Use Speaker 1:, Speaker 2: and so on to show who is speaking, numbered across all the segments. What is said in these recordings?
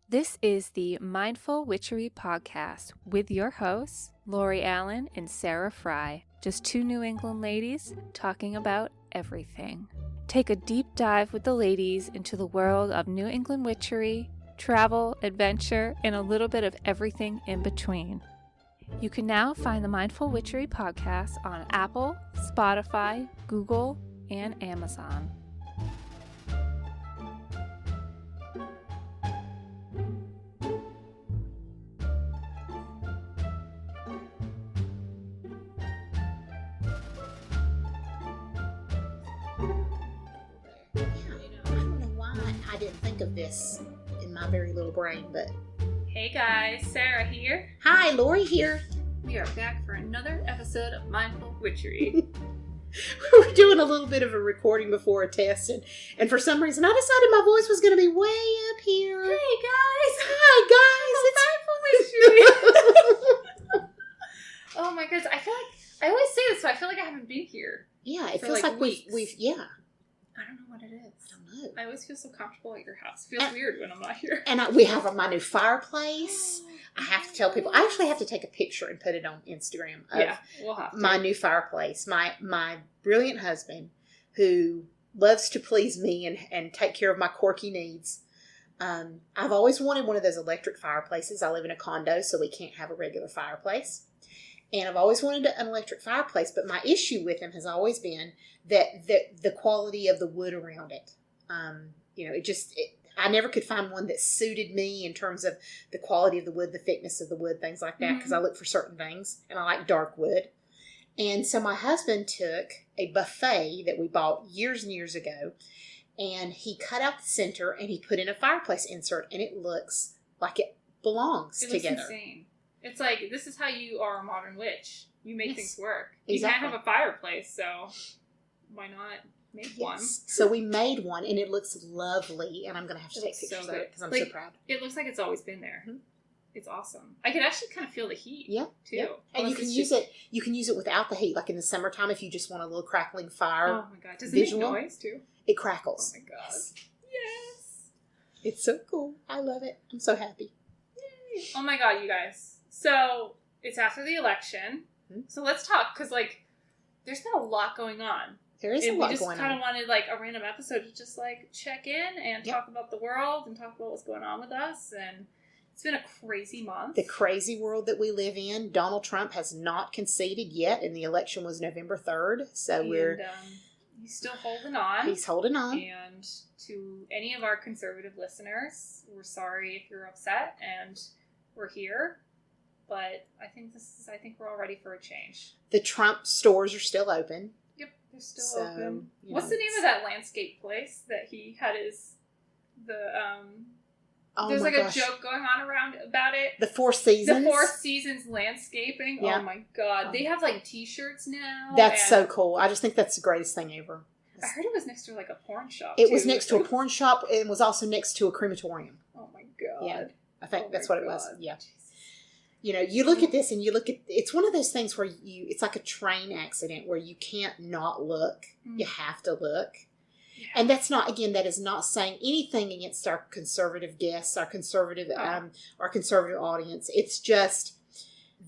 Speaker 1: This is the Mindful Witchery podcast with your hosts, Lori Allen and Sarah Frye, just two New England ladies talking about everything. Take a deep dive with the ladies into the world of New England witchery, travel, adventure, and a little bit of everything in between. You can now find the Mindful Witchery podcast on Apple, Spotify, Google, and Amazon.
Speaker 2: I didn't think of this in my very little brain, but...
Speaker 1: Hey guys, Sarah here.
Speaker 2: Hi, Lori here.
Speaker 1: We are back for another episode of Mindful Witchery.
Speaker 2: We were doing a little bit of a recording before a test, and for some reason I decided my voice was going to be way up here.
Speaker 1: Hey guys!
Speaker 2: Hi, guys!
Speaker 1: It's Mindful Witchery! Oh my goodness, I feel like, I always say this, so I feel like I haven't been here.
Speaker 2: Yeah, it
Speaker 1: for
Speaker 2: feels like
Speaker 1: weeks.
Speaker 2: we've, yeah.
Speaker 1: I don't know what it is.
Speaker 2: I don't know.
Speaker 1: I always feel so comfortable at your house. It feels weird when I'm not here.
Speaker 2: And we have my new fireplace. I have to tell people. I actually have to take a picture and put it on Instagram of
Speaker 1: we'll have to.
Speaker 2: my new fireplace. My brilliant husband, who loves to please me and take care of my quirky needs. I've always wanted one of those electric fireplaces. I live in a condo, so we can't have a regular fireplace. And I've always wanted an electric fireplace, but my issue with him has always been that the quality of the wood around it. I never could find one that suited me in terms of the quality of the wood, the thickness of the wood, things like that, because I look for certain things, and I like dark wood. And so my husband took a buffet that we bought years and years ago, and he cut out the center, and he put in a fireplace insert, and it looks like it belongs together.
Speaker 1: Looks insane. It's like, this is how you are a modern witch. You make things work.
Speaker 2: Exactly.
Speaker 1: You can't have a fireplace, so why not make one?
Speaker 2: So we made one, and it looks lovely, and I'm going to have to take pictures of it because I'm so proud.
Speaker 1: It looks like it's always been there. Mm-hmm. It's awesome. I can actually kind of feel the heat, too.
Speaker 2: Yeah. And you can use it without the heat, like in the summertime if you just want a little crackling fire.
Speaker 1: Oh my god. Does it make noise, too?
Speaker 2: It crackles.
Speaker 1: Oh my god. Yes.
Speaker 2: It's so cool. I love it. I'm so happy.
Speaker 1: Yay. Oh my god, you guys. So, it's after the election. Mm-hmm. So let's talk, because, there's been a lot going on.
Speaker 2: There is a lot going on. We
Speaker 1: just kind of wanted, a random episode to just, check in and talk about the world and talk about what's going on with us. And it's been a crazy month.
Speaker 2: The crazy world that we live in. Donald Trump has not conceded yet, and the election was November 3rd. So
Speaker 1: he's still holding on.
Speaker 2: He's holding on.
Speaker 1: And to any of our conservative listeners, we're sorry if you're upset, and we're here. But I think we're all ready for a change. The Trump
Speaker 2: stores are still open.
Speaker 1: Yep, they're still open. What's the name of that landscape place that he had there's a joke going on around about it.
Speaker 2: The Four Seasons.
Speaker 1: The Four Seasons landscaping. Yeah. Oh my god. They have t-shirts now.
Speaker 2: That's so cool. I just think that's the greatest thing ever.
Speaker 1: I heard it was next to a porn shop.
Speaker 2: It was next to a porn shop and was also next to a crematorium.
Speaker 1: Oh my god.
Speaker 2: Yeah. I think that's what it was. Yeah. You look at this and it's one of those things where it's like a train accident where you can't not look. Mm. You have to look. Yeah. And that is not saying anything against our conservative guests, our conservative audience. It's just,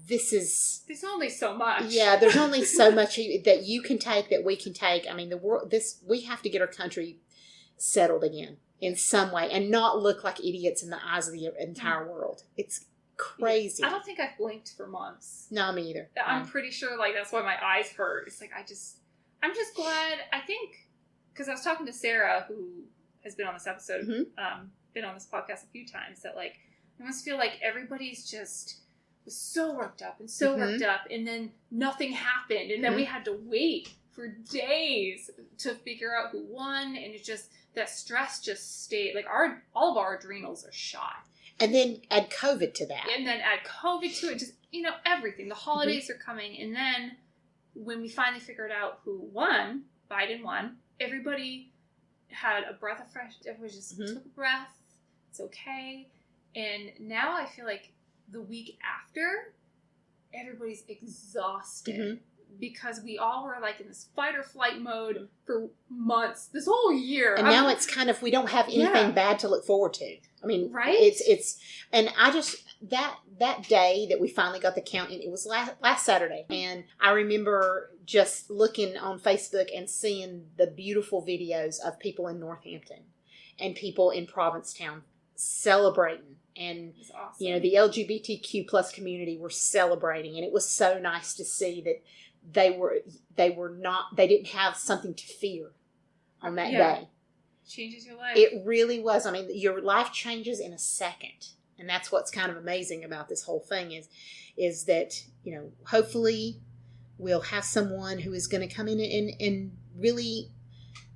Speaker 2: there's
Speaker 1: only so much.
Speaker 2: Yeah, there's only so much that you can take, that we can take. I mean, we have to get our country settled again in some way and not look like idiots in the eyes of the entire world. It's crazy.
Speaker 1: I don't think I've blinked for months.
Speaker 2: No, me either.
Speaker 1: I'm pretty sure that's why my eyes hurt. It's I'm just glad, I think, because I was talking to Sarah, who has been on this episode, been on this podcast a few times, that I almost feel like everybody's just was so worked up, and then nothing happened, and then we had to wait for days to figure out who won, and it just, that stress just stayed, all of our adrenals are shot.
Speaker 2: And then add COVID to that.
Speaker 1: And then add COVID to it. Just, everything. The holidays are coming. And then when we finally figured out who won, Biden won, everybody had a breath of fresh. Everybody just took a breath. It's okay. And now I feel like the week after, everybody's exhausted because we all were like in this fight or flight mode for months, this whole year.
Speaker 2: And now it's kind of, we don't have anything bad to look forward to. I mean,
Speaker 1: right?
Speaker 2: It's, and I just, that day that we finally got the count in, it was last Saturday. And I remember just looking on Facebook and seeing the beautiful videos of people in Northampton and people in Provincetown celebrating. And,
Speaker 1: awesome.
Speaker 2: You know, the LGBTQ plus community were celebrating. And it was so nice to see that they didn't have something to fear on that day.
Speaker 1: Changes your life.
Speaker 2: It really was. I mean, your life changes in a second. And that's what's kind of amazing about this whole thing is that, you know, hopefully we'll have someone who is going to come in and really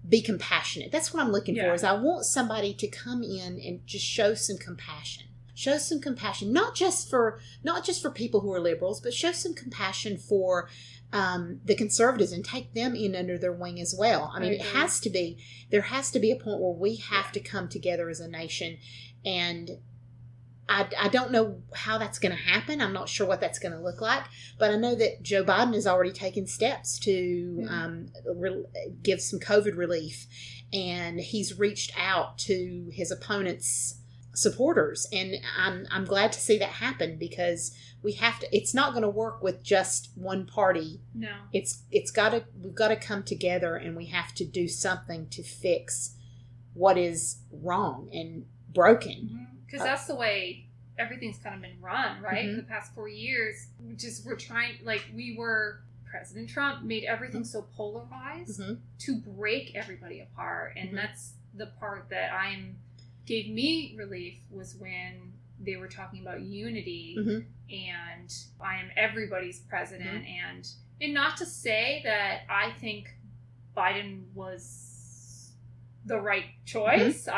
Speaker 2: be compassionate. That's what I'm looking for, is I want somebody to come in and just show some compassion. Show some compassion, not just for people who are liberals, but show some compassion for the conservatives and take them in under their wing as well. I mean, there has to be a point where we have to come together as a nation, and I don't know how that's going to happen. I'm not sure what that's going to look like, but I know that Joe Biden has already taken steps to give some COVID relief, and he's reached out to his opponents' supporters, and I'm glad to see that happen, because we have to. It's not going to work with just one party.
Speaker 1: No,
Speaker 2: we've got to come together, and we have to do something to fix what is wrong and broken.
Speaker 1: Because that's the way everything's kind of been run, right?
Speaker 2: Mm-hmm.
Speaker 1: For the past 4 years, President Trump made everything so polarized to break everybody apart, and that's the part that gave me relief, was when they were talking about unity and I am everybody's president, and not to say that I think Biden was the right choice.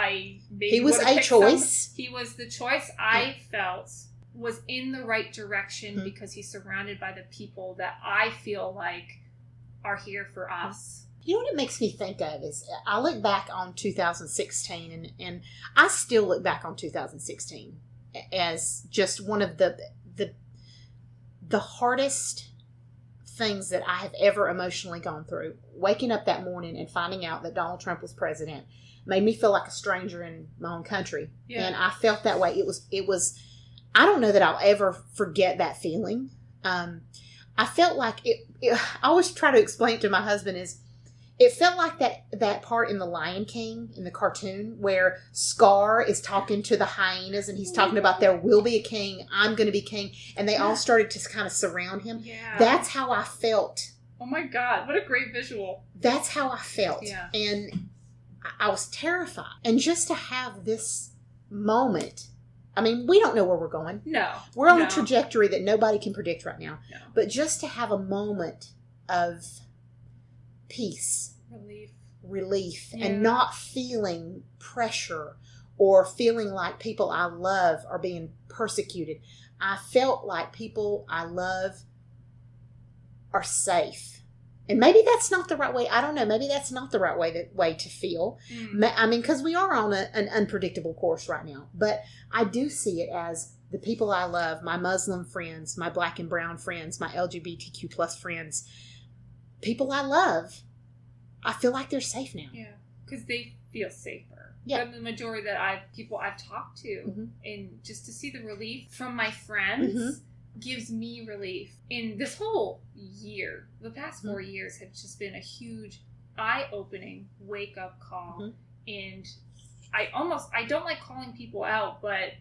Speaker 2: He was a choice.
Speaker 1: He was the choice I felt was in the right direction because he's surrounded by the people that I feel like are here for us.
Speaker 2: You know what it makes me think of is I look back on 2016, and I still look back on 2016 as just one of the hardest things that I have ever emotionally gone through. Waking up that morning and finding out that Donald Trump was president made me feel like a stranger in my own country. Yeah. And I felt that way. It was, I don't know that I'll ever forget that feeling. I felt like I always try to explain it to my husband is, it felt like that part in The Lion King, in the cartoon, where Scar is talking to the hyenas, and he's talking about there will be a king, I'm going to be king, and they all started to kind of surround him. Yeah. That's how I felt.
Speaker 1: Oh my God, what a great visual.
Speaker 2: That's how I felt.
Speaker 1: Yeah.
Speaker 2: And I was terrified. And just to have this moment, I mean, we don't know where we're going.
Speaker 1: No.
Speaker 2: We're on a trajectory that nobody can predict right now.
Speaker 1: No.
Speaker 2: But just to have a moment of peace, relief, and not feeling pressure or feeling like people I love are being persecuted. I felt like people I love are safe. And maybe that's not the right way. I don't know. Maybe that's not the right way to feel. I mean, because we are on an unpredictable course right now. But I do see it as the people I love, my Muslim friends, my Black and brown friends, my LGBTQ plus friends, people I love, I feel like they're safe now.
Speaker 1: Yeah, because they feel safer.
Speaker 2: Yeah.
Speaker 1: The majority people I've talked to, and just to see the relief from my friends gives me relief. In this whole year, the past 4 years have just been a huge eye-opening wake-up call. And I don't like calling people out, but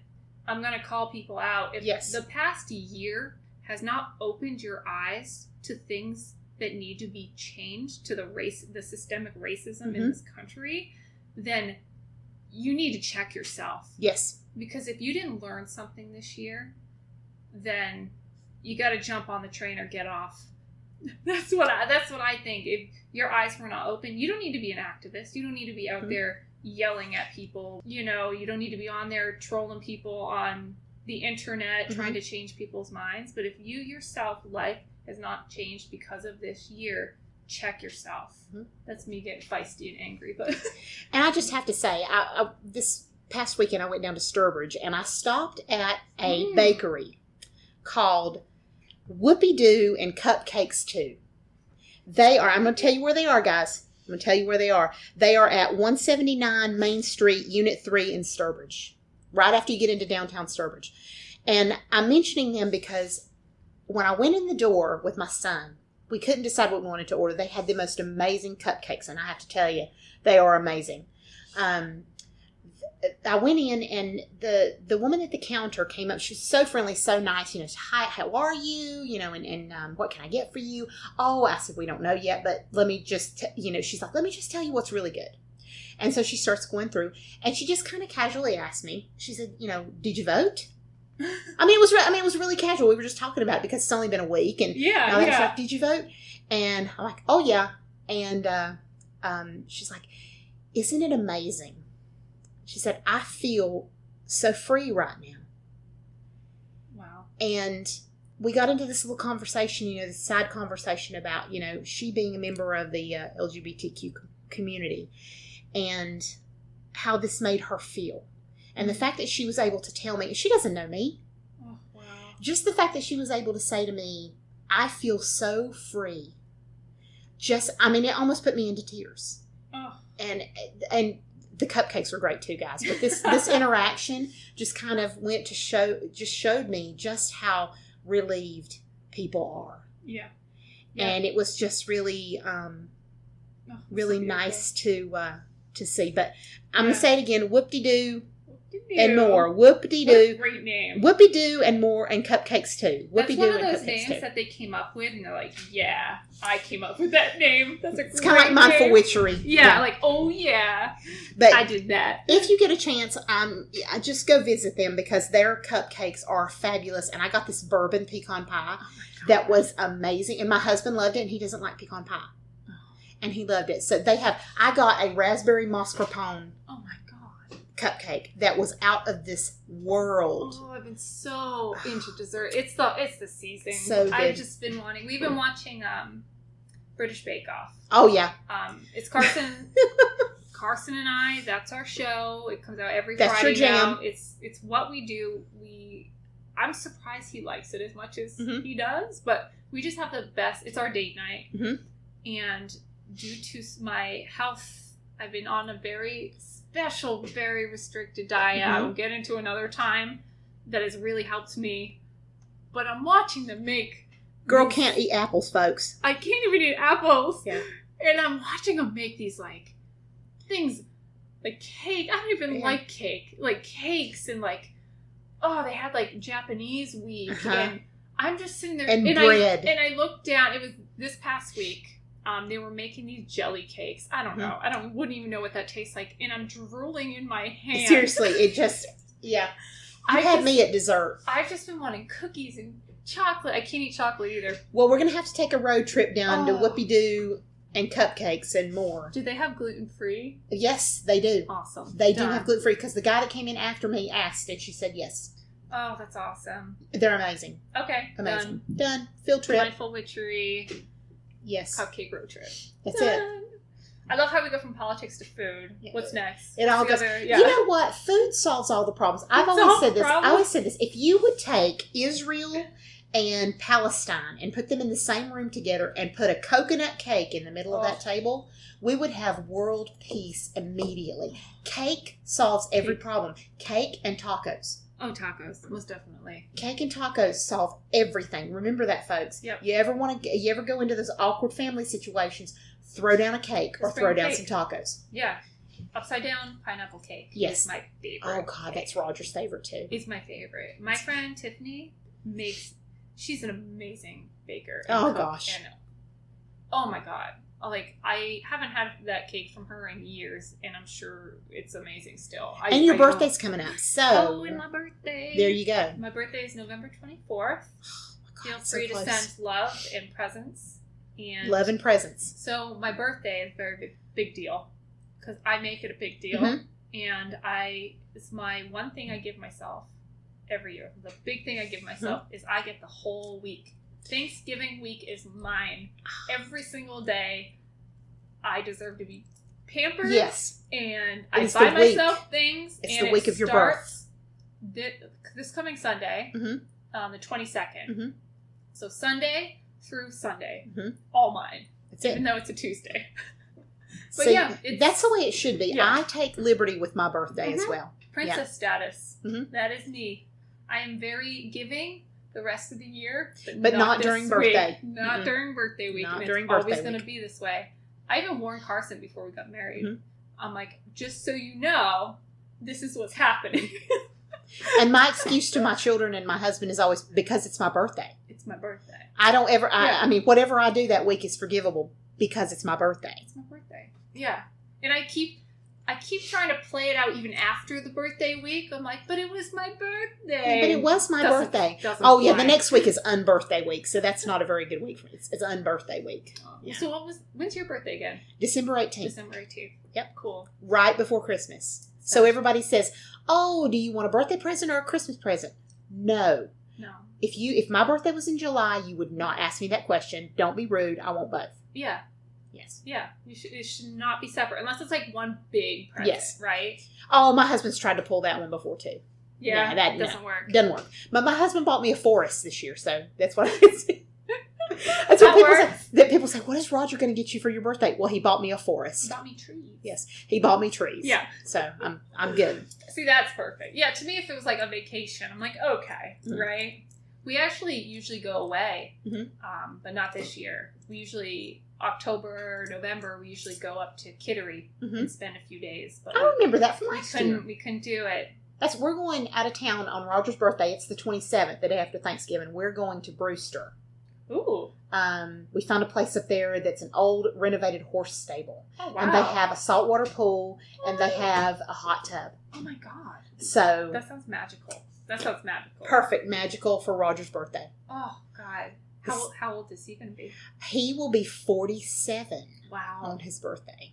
Speaker 1: I'm going to call people out. If the past year has not opened your eyes to things that need to be changed, to the systemic racism in this country, then you need to check yourself.
Speaker 2: Yes.
Speaker 1: Because if you didn't learn something this year, then you got to jump on the train or get off. That's what I think. If your eyes were not open, you don't need to be an activist. You don't need to be out there yelling at people. You know, you don't need to be on there trolling people on the internet trying to change people's minds. But if you yourself, life has not changed because of this year, check yourself. That's me getting feisty and angry. But
Speaker 2: and I just have to say, I this past weekend I went down to Sturbridge, and I stopped at a bakery called Whoopie Doo and Cupcakes Too. They are, I'm going to tell you where they are, guys. I'm going to tell you where they are. They are at 179 Main Street, Unit 3 in Sturbridge, right after you get into downtown Sturbridge. And I'm mentioning them because when I went in the door with my son, we couldn't decide what we wanted to order. They had the most amazing cupcakes, and I have to tell you, they are amazing. I went in, and the woman at the counter came up. She was so friendly, so nice. Hi, how are you? And what can I get for you? Oh, I said, we don't know yet, but let me just, she's like, let me just tell you what's really good. And so she starts going through, and she just kind of casually asked me. She said, did you vote? It was really casual. We were just talking about it because it's only been a week, and she's like, did you vote? And I'm like, oh yeah. And she's like, isn't it amazing? She said, I feel so free right now.
Speaker 1: Wow.
Speaker 2: And we got into this little conversation, this side conversation about, she being a member of the LGBTQ community and how this made her feel. And the fact that she was able to tell me, she doesn't know me.
Speaker 1: Oh, wow.
Speaker 2: Just the fact that she was able to say to me, I feel so free. It almost put me into tears.
Speaker 1: Oh.
Speaker 2: And the cupcakes were great too, guys. But this interaction just kind of showed me just how relieved people are.
Speaker 1: Yeah.
Speaker 2: And it was just really, really so nice to see. But I'm going to say it again, whoop-de-doo. And more. Whoop-de-doo.
Speaker 1: Great name.
Speaker 2: Whoop-de-doo and more, and cupcakes too.
Speaker 1: That's one of those names that they came up with, and they're like, yeah, I came up with that name. That's a great name. It's kind of like mindful witchery. Yeah, like, oh yeah,
Speaker 2: but
Speaker 1: I did that.
Speaker 2: If you get a chance, just go visit them because their cupcakes are fabulous. And I got this bourbon pecan pie that was amazing. And my husband loved it, and he doesn't like pecan pie. And he loved it. So I got a raspberry mascarpone.
Speaker 1: Oh my God.
Speaker 2: Cupcake that was out of this world.
Speaker 1: Oh, I've been so into dessert. It's the season.
Speaker 2: So good.
Speaker 1: I've just been wanting. We've been watching British Bake Off.
Speaker 2: Oh yeah.
Speaker 1: It's Carson. Carson and I. That's our show. It comes out every
Speaker 2: That's
Speaker 1: Friday
Speaker 2: your jam.
Speaker 1: now. It's what we do. I'm surprised he likes it as much as he does, but we just have the best. It's our date night, and due to my health, I've been on a very special, very restricted diet. I will get into another time that has really helped me. But I'm watching them make...
Speaker 2: Girl can't eat apples, folks.
Speaker 1: I can't even eat apples.
Speaker 2: Yeah.
Speaker 1: And I'm watching them make these, things, like cake. I don't even like cake. Like cakes and, they had, Japanese week. And I'm just sitting there.
Speaker 2: And bread.
Speaker 1: I looked down. It was this past week. They were making these jelly cakes. I don't know. Wouldn't even know what that tastes like. And I'm drooling in my hand.
Speaker 2: Seriously, it just, yeah. Me at dessert.
Speaker 1: I've just been wanting cookies and chocolate. I can't eat chocolate either.
Speaker 2: Well, we're going to have to take a road trip down to Whoopie-Doo and cupcakes and more.
Speaker 1: Do they have gluten-free?
Speaker 2: Yes, they do.
Speaker 1: Awesome.
Speaker 2: They do have gluten-free because the guy that came in after me asked and she said yes.
Speaker 1: Oh, that's awesome.
Speaker 2: They're amazing.
Speaker 1: Okay.
Speaker 2: Amazing. Done. Field trip.
Speaker 1: Mindful Witchery.
Speaker 2: Yes.
Speaker 1: Cupcake road trip.
Speaker 2: That's it.
Speaker 1: I love how we go from politics to food. Yeah. What's next?
Speaker 2: It all goes. You know what? Food solves all the problems. I always said this. If you would take Israel and Palestine and put them in the same room together and put a coconut cake in the middle of that table, we would have world peace immediately. Cake solves every problem. Cake and tacos.
Speaker 1: Oh, tacos, most definitely.
Speaker 2: Cake and tacos solve everything. Remember that, folks.
Speaker 1: Yep.
Speaker 2: You ever go into those awkward family situations? Throw down a cake or throw down some tacos.
Speaker 1: Yeah, upside down pineapple cake.
Speaker 2: Yes,
Speaker 1: is my favorite.
Speaker 2: Oh God, that's Roger's favorite too.
Speaker 1: It's my favorite. My friend Tiffany she's an amazing baker.
Speaker 2: Oh gosh.
Speaker 1: And, oh my God. I haven't had that cake from her in years, and I'm sure it's amazing still.
Speaker 2: And your birthday's coming up, so...
Speaker 1: Oh, and my birthday.
Speaker 2: There you go.
Speaker 1: My birthday is November 24th. Feel free to send love and presents.
Speaker 2: Love and presents.
Speaker 1: So my birthday is a very big deal, because I make it a big deal, and it's my one thing I give myself every year. The big thing I give myself is I get the whole week. Thanksgiving week is mine. Every single day, I deserve to be pampered.
Speaker 2: Yes.
Speaker 1: And I buy myself things.
Speaker 2: It's the week of your birth.
Speaker 1: This coming Sunday, the 22nd. So Sunday through Sunday, all mine. Even though it's a Tuesday. But
Speaker 2: so
Speaker 1: yeah,
Speaker 2: that's the way it should be.
Speaker 1: Yeah.
Speaker 2: I take liberty with my birthday as well.
Speaker 1: Princess status.
Speaker 2: Mm-hmm.
Speaker 1: That is me. I am very giving the rest of the year,
Speaker 2: but not during birthday.
Speaker 1: Not during birthday week.
Speaker 2: Not
Speaker 1: and
Speaker 2: during
Speaker 1: it's
Speaker 2: birthday
Speaker 1: always going to be this way. I even warned Carson before we got married.
Speaker 2: Mm-hmm.
Speaker 1: I'm like, just so you know, this is what's happening.
Speaker 2: And my excuse to my children and my husband is always because it's my birthday.
Speaker 1: It's my birthday.
Speaker 2: I don't ever, I mean, whatever I do that week is forgivable because it's my birthday.
Speaker 1: It's my birthday. Yeah. And I keep trying to play it out even after the birthday week. I'm like, but it was my birthday.
Speaker 2: But it was my birthday.
Speaker 1: Doesn't
Speaker 2: oh, yeah,
Speaker 1: fly.
Speaker 2: the next week is unbirthday week, so that's not a very good week for me. It's unbirthday week.
Speaker 1: Yeah. So when's your birthday again?
Speaker 2: December 18th.
Speaker 1: December 18th.
Speaker 2: Yep.
Speaker 1: Cool.
Speaker 2: Right before Christmas. So everybody says, oh, do you want a birthday present or a Christmas present? No. If my birthday was in July, you would not ask me that question. Don't be rude. I want both.
Speaker 1: Yeah.
Speaker 2: Yes.
Speaker 1: Yeah. It should not be separate unless it's like one big present.
Speaker 2: Yes.
Speaker 1: Right?
Speaker 2: Oh, my husband's tried to pull that one before too.
Speaker 1: Yeah.
Speaker 2: That
Speaker 1: doesn't work.
Speaker 2: Doesn't work. But my husband bought me a forest this year, so that's what I can see. That's what people say. What is Roger going to get you for your birthday? Well, he bought me a forest.
Speaker 1: He bought me trees.
Speaker 2: Yes, he bought me trees.
Speaker 1: Yeah.
Speaker 2: So I'm good.
Speaker 1: See, that's perfect. Yeah, to me, if it was like a vacation, I'm like, okay, right? We actually usually go away, but not this year. We usually, October, November, we usually go up to Kittery and spend a few days. But
Speaker 2: I remember that from last year.
Speaker 1: We couldn't do it.
Speaker 2: We're going out of town on Roger's birthday. It's the 27th, the day after Thanksgiving. We're going to Brewster.
Speaker 1: Ooh.
Speaker 2: We found a place up there that's an old renovated horse stable.
Speaker 1: Oh, wow.
Speaker 2: And they have a saltwater pool and they have a hot tub.
Speaker 1: Oh, my God.
Speaker 2: So
Speaker 1: that sounds magical.
Speaker 2: Perfect. Magical for Roger's birthday.
Speaker 1: Oh, God. How old is he going to be?
Speaker 2: He will be 47.
Speaker 1: Wow.
Speaker 2: On his birthday.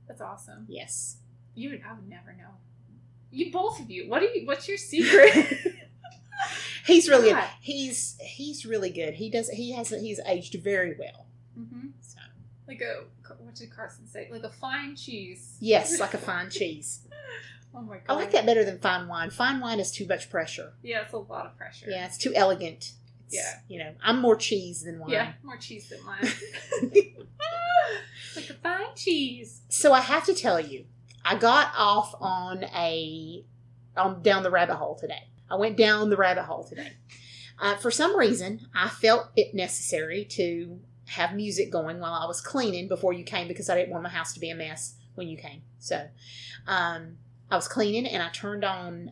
Speaker 1: That's awesome.
Speaker 2: Yes.
Speaker 1: I would never know. You, both of you. What's your secret?
Speaker 2: He's really good. He's really good. He's aged very well.
Speaker 1: Mm-hmm.
Speaker 2: So.
Speaker 1: What did Carson say? Like a fine cheese.
Speaker 2: Yes, like a fine cheese.
Speaker 1: Oh my God.
Speaker 2: I like that better than fine wine. Fine wine is too much pressure.
Speaker 1: Yeah, it's a lot of pressure.
Speaker 2: Yeah, it's too elegant. I'm more cheese than wine.
Speaker 1: Yeah, more cheese than wine. Like a fine cheese.
Speaker 2: So I have to tell you, I got off down the rabbit hole today. I went down the rabbit hole today. For some reason, I felt it necessary to have music going while I was cleaning before you came because I didn't want my house to be a mess when you came. So I was cleaning and I turned on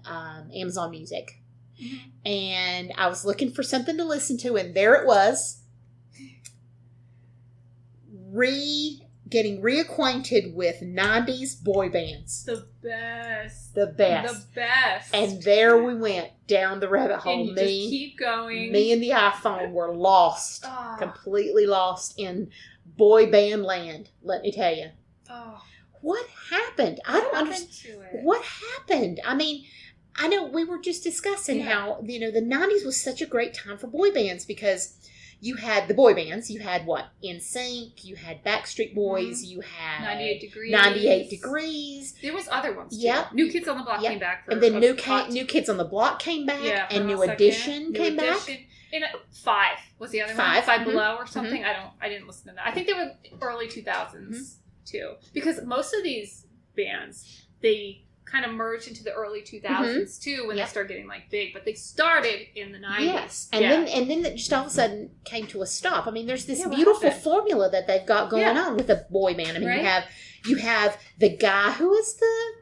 Speaker 2: Amazon Music. Mm-hmm. And I was looking for something to listen to, and there it was. Getting reacquainted with 90s boy bands.
Speaker 1: The best.
Speaker 2: And there we went down the rabbit hole.
Speaker 1: And you just keep going.
Speaker 2: Me and the iPhone were lost. Completely lost in boy band land, let me tell you.
Speaker 1: Oh.
Speaker 2: What happened? I don't understand. What happened? I mean, I know we were just discussing how, the 90s was such a great time for boy bands because you had the boy bands. You had what? NSYNC. You had Backstreet Boys. You had 98 Degrees.
Speaker 1: There was other ones too.
Speaker 2: Yep.
Speaker 1: New Kids on the Block came back.
Speaker 2: And then New Kids on the Block came back.
Speaker 1: Yeah,
Speaker 2: and New Edition came back.
Speaker 1: And Five was the other one. Five Below or something.
Speaker 2: Mm-hmm.
Speaker 1: I didn't listen to that. I think they were early 2000s too. Because most of these bands, they kind of merged into the early 2000s too when they started getting big, but they started in the 90s.
Speaker 2: Yes, and then it just all of a sudden came to a stop. I mean, there's this beautiful formula that they've got going on with a boy band. I mean, you have the guy who is the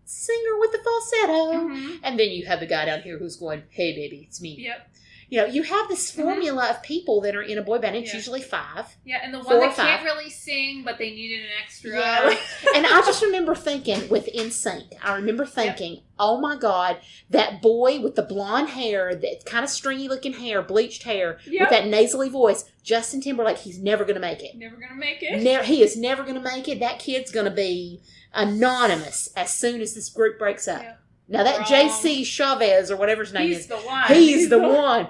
Speaker 2: singer with the falsetto, and then you have the guy down here who's going, "Hey, baby, it's me."
Speaker 1: Yep.
Speaker 2: You have this formula of people that are in a boy band. It's usually 5.
Speaker 1: Yeah, and the one that can't really sing, but they needed an extra.
Speaker 2: Yeah. And I just remember thinking with NSYNC, oh my God, that boy with the blonde hair, that kind of stringy looking hair, bleached hair, with that nasally voice, Justin Timberlake, he's never going to make it.
Speaker 1: Never going to make it?
Speaker 2: He is never going to make it. That kid's going to be anonymous as soon as this group breaks up. Yeah. Now that J.C. Chavez or whatever his name is. He's the one.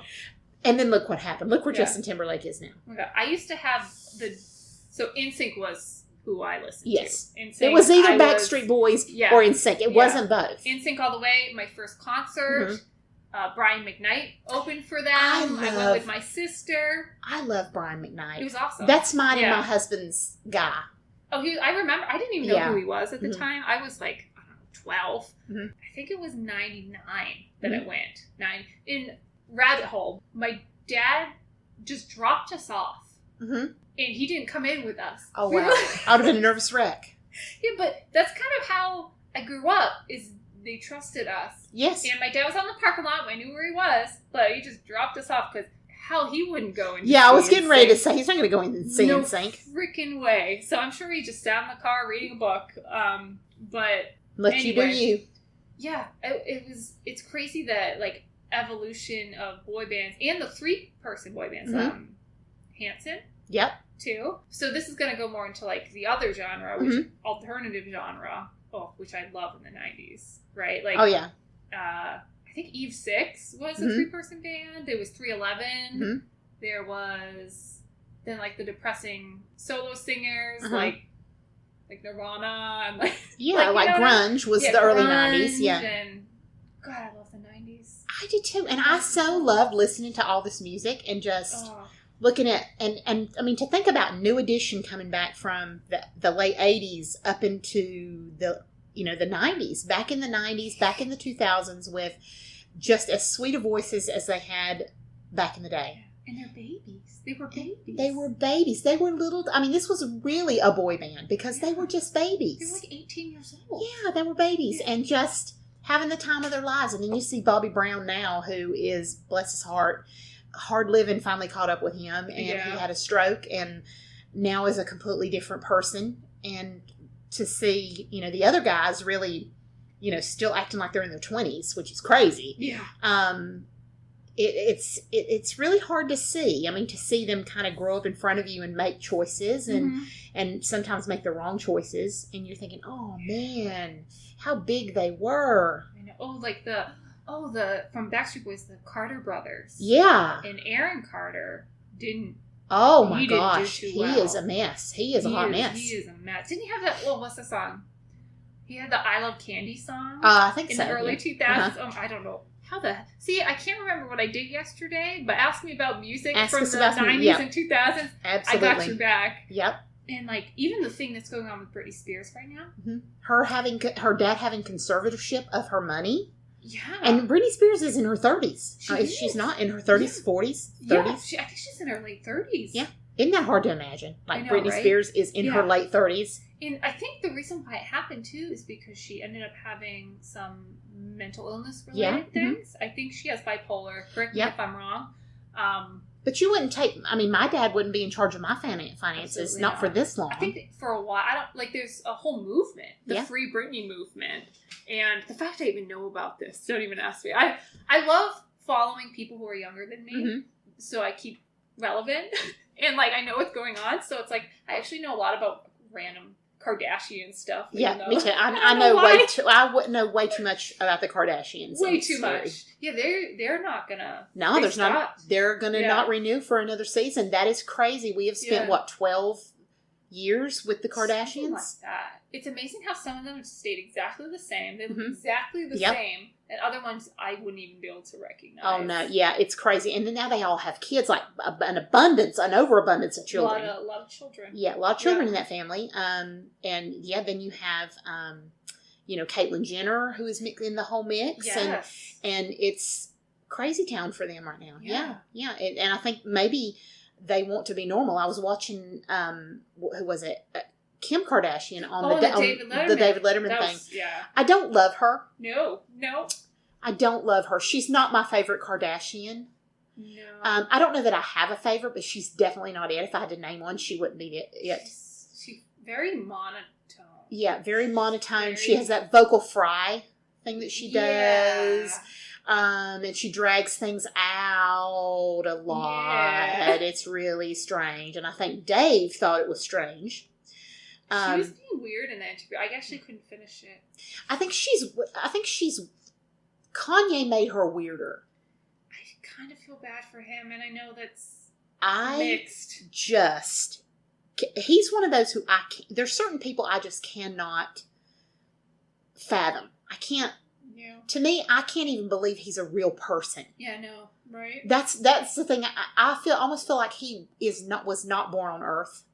Speaker 2: And then look what happened. Look where Justin Timberlake is now.
Speaker 1: Okay. I used to have so NSYNC was who I listened to.
Speaker 2: Yes.
Speaker 1: NSYNC,
Speaker 2: it was either Backstreet Boys or NSYNC. It wasn't both.
Speaker 1: NSYNC all the way. My first concert. Brian McKnight opened for them. I went with my sister.
Speaker 2: I love Brian McKnight.
Speaker 1: It was awesome.
Speaker 2: That's mine and my husband's guy.
Speaker 1: Oh, I remember. I didn't even know who he was at the time. I was like, I don't know, 12.
Speaker 2: Mm-hmm.
Speaker 1: I think it was 99 that I went. In Rabbit Hole. My dad just dropped us off. Mm-hmm. And he didn't come in with us.
Speaker 2: Oh, wow. I would have been a nervous wreck.
Speaker 1: Yeah, but that's kind of how I grew up, is they trusted us.
Speaker 2: Yes.
Speaker 1: And my dad was on the parking lot. I knew where he was, but he just dropped us off because hell, he wouldn't go in.
Speaker 2: Yeah, I was getting ready to say, he's not going to go in and see and sink.
Speaker 1: No freaking way. So I'm sure he just sat in the car reading a book. But
Speaker 2: let you do you.
Speaker 1: Yeah, it's crazy that, like, evolution of boy bands and the 3-person boy bands. Hanson.
Speaker 2: Yep.
Speaker 1: Too. So this is going to go more into, like, the other genre, which alternative genre, which I love in the 90s, right? Like,
Speaker 2: oh, yeah.
Speaker 1: I think Eve 6 was a 3-person band. There was 311. Mm-hmm. There was then, like, the depressing solo singers, like Nirvana and like
Speaker 2: grunge was the early 90s. Yeah.
Speaker 1: And God, I love the 90s.
Speaker 2: I do too, and I so loved listening to all this music and just looking at and I mean, to think about New Edition coming back from the late 80s up into the the 90s, back in the 90s, back in the 2000s, with just as sweet of voices as they had back in the day.
Speaker 1: And they're babies. They were babies.
Speaker 2: They were babies. They were little. I mean, this was really a boy band because they were just babies.
Speaker 1: They were like 18 years old.
Speaker 2: Yeah, they were babies and just having the time of their lives. And then you see Bobby Brown now, who is, bless his heart, hard living finally caught up with him. And he had a stroke and now is a completely different person. And to see, the other guys really, still acting like they're in their 20s, which is crazy.
Speaker 1: Yeah.
Speaker 2: It's really hard to see. I mean, to see them kind of grow up in front of you and make choices and sometimes make the wrong choices. And you're thinking, oh, man, how big they were.
Speaker 1: I know. Oh, like the from Backstreet Boys, the Carter brothers.
Speaker 2: Yeah.
Speaker 1: And Aaron Carter didn't.
Speaker 2: Oh, my gosh. He is a mess. He is a hot mess.
Speaker 1: He is a mess. Didn't he have that? Well, what's the song? He had the I Love Candy song.
Speaker 2: I think
Speaker 1: in
Speaker 2: so.
Speaker 1: In the early 2000s. I don't know. See, I can't remember what I did yesterday, but ask me about music from the 90s and 2000s.
Speaker 2: Absolutely.
Speaker 1: I got your back.
Speaker 2: Yep.
Speaker 1: And, like, even the thing that's going on with Britney Spears right now.
Speaker 2: Mm-hmm. Her dad having conservatorship of her money.
Speaker 1: Yeah.
Speaker 2: And Britney Spears is in her 30s. She's not in her 30s, 40s, 30s.
Speaker 1: Yeah, I think she's in her late 30s.
Speaker 2: Yeah. Isn't that hard to imagine? Like, Britney
Speaker 1: right?
Speaker 2: Spears is in her late 30s.
Speaker 1: And I think the reason why it happened, too, is because she ended up having some mental illness-related things. I think she has bipolar. Correct me if I'm wrong.
Speaker 2: But you wouldn't my dad wouldn't be in charge of my finances, not for this long.
Speaker 1: I think for a while, there's a whole movement, the Free Britney movement. And the fact I even know about this, don't even ask me. I love following people who are younger than me, so I keep relevant. And, like, I know what's going on, so it's like, I actually know a lot about random Kardashian stuff.
Speaker 2: Yeah, me too. I know way too. I wouldn't know way too much about the Kardashians.
Speaker 1: Way too much. Yeah, they're not gonna.
Speaker 2: No, there's not. They're gonna not renew for another season. That is crazy. We have spent 12 years with the Kardashians.
Speaker 1: Something like that. It's amazing how some of them have stayed exactly the same. They look exactly the same, and other ones I wouldn't even be able to recognize.
Speaker 2: Oh no, yeah, it's crazy. And then now they all have kids, like an overabundance of children.
Speaker 1: A lot of children.
Speaker 2: Yeah, a lot of children in that family. And then you have, Caitlyn Jenner, who is in the whole mix, and it's crazy town for them right now. Yeah. And I think maybe they want to be normal. I was watching, who was it? Kim Kardashian on the David Letterman thing.
Speaker 1: Yeah.
Speaker 2: I don't love her.
Speaker 1: No.
Speaker 2: I don't love her. She's not my favorite Kardashian.
Speaker 1: No.
Speaker 2: I don't know that I have a favorite, but she's definitely not it. If I had to name one, she wouldn't be it.
Speaker 1: She's very monotone.
Speaker 2: Yeah, very monotone. She has that vocal fry thing that she does. And she drags things out a lot. Yeah. It's really strange. And I think Dave thought it was strange.
Speaker 1: She was being weird in the interview. I actually couldn't finish it.
Speaker 2: I think she's Kanye made her weirder.
Speaker 1: I kind of feel bad for him, and I know that's
Speaker 2: mixed. He's one of those who there's certain people I just cannot fathom. I can't
Speaker 3: Yeah.
Speaker 2: To me, I can't even believe he's a real person.
Speaker 3: Yeah, no, right?
Speaker 2: That's the thing. I almost feel like he was not born on Earth.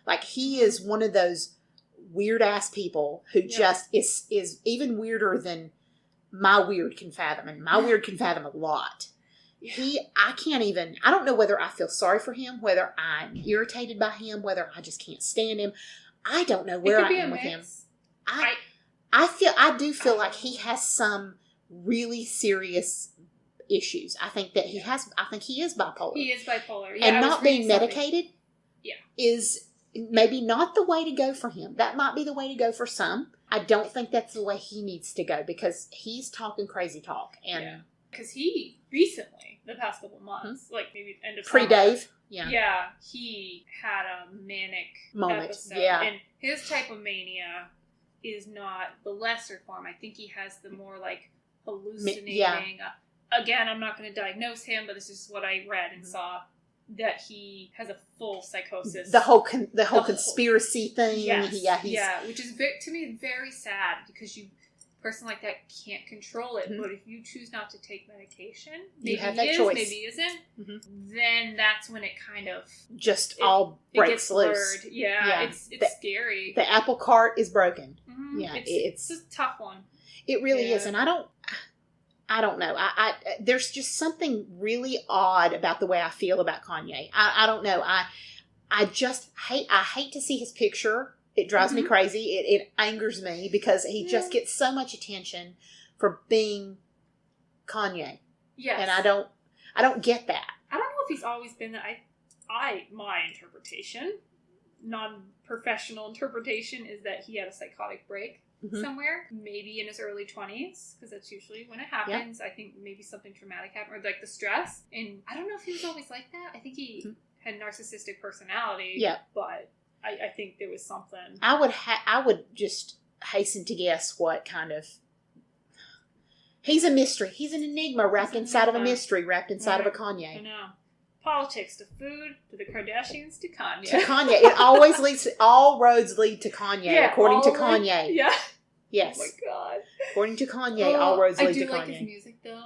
Speaker 2: Like he is one of those weird ass people who just is even weirder than my weird can fathom, and my weird can fathom a lot. Yeah. I don't know whether I feel sorry for him, whether I'm irritated by him, whether I just can't stand him. I don't know where I am with him. I do feel like he has some really serious issues. I think that he is bipolar.
Speaker 3: He is bipolar. Yeah,
Speaker 2: and not being medicated is maybe not the way to go for him. That might be the way to go for some. I don't think that's the way he needs to go because he's talking crazy talk. And
Speaker 3: because he recently, the past couple months, like maybe end of
Speaker 2: pre-Dave,
Speaker 3: he had a manic
Speaker 2: moment.
Speaker 3: Episode.
Speaker 2: Yeah,
Speaker 3: and his type of mania is not the lesser form. I think he has the more like hallucinating.
Speaker 2: Yeah.
Speaker 3: Again, I'm not going to diagnose him, but this is what I read and saw. That he has a full psychosis.
Speaker 2: The whole conspiracy thing.
Speaker 3: Yes. Which is to me very sad because a person like that can't control it. Mm-hmm. But if you choose not to take medication, maybe
Speaker 2: you have
Speaker 3: he
Speaker 2: that choice.
Speaker 3: Maybe he isn't. Then that's when it kind of
Speaker 2: all breaks loose.
Speaker 3: Blurred. Yeah. It's scary.
Speaker 2: The apple cart is broken.
Speaker 3: Mm-hmm.
Speaker 2: Yeah,
Speaker 3: it's a tough one.
Speaker 2: It really is, and I don't know. I there's just something really odd about the way I feel about Kanye. I don't know. I just hate to see his picture. It drives me crazy. It angers me because he just gets so much attention for being Kanye.
Speaker 3: Yes.
Speaker 2: And I don't get that.
Speaker 3: I don't know if he's always been that. My interpretation, non-professional interpretation, is that he had a psychotic break. Somewhere, maybe in his early 20s, because that's usually when it happens. I think maybe something traumatic happened, or like the stress. And I don't know if he was always like that. I think he had narcissistic personality. Yeah, but I think there was something.
Speaker 2: I would just hasten to guess what kind of. He's a mystery. He's an enigma wrapped inside of a mystery, wrapped inside of a Kanye.
Speaker 3: I know. Politics to food to the Kardashians to Kanye.
Speaker 2: It always leads to, all roads lead to Kanye, according to Kanye.
Speaker 3: Yeah.
Speaker 2: Yes.
Speaker 3: Oh my God.
Speaker 2: According to Kanye, all roads lead to Kanye.
Speaker 3: I do like his music though.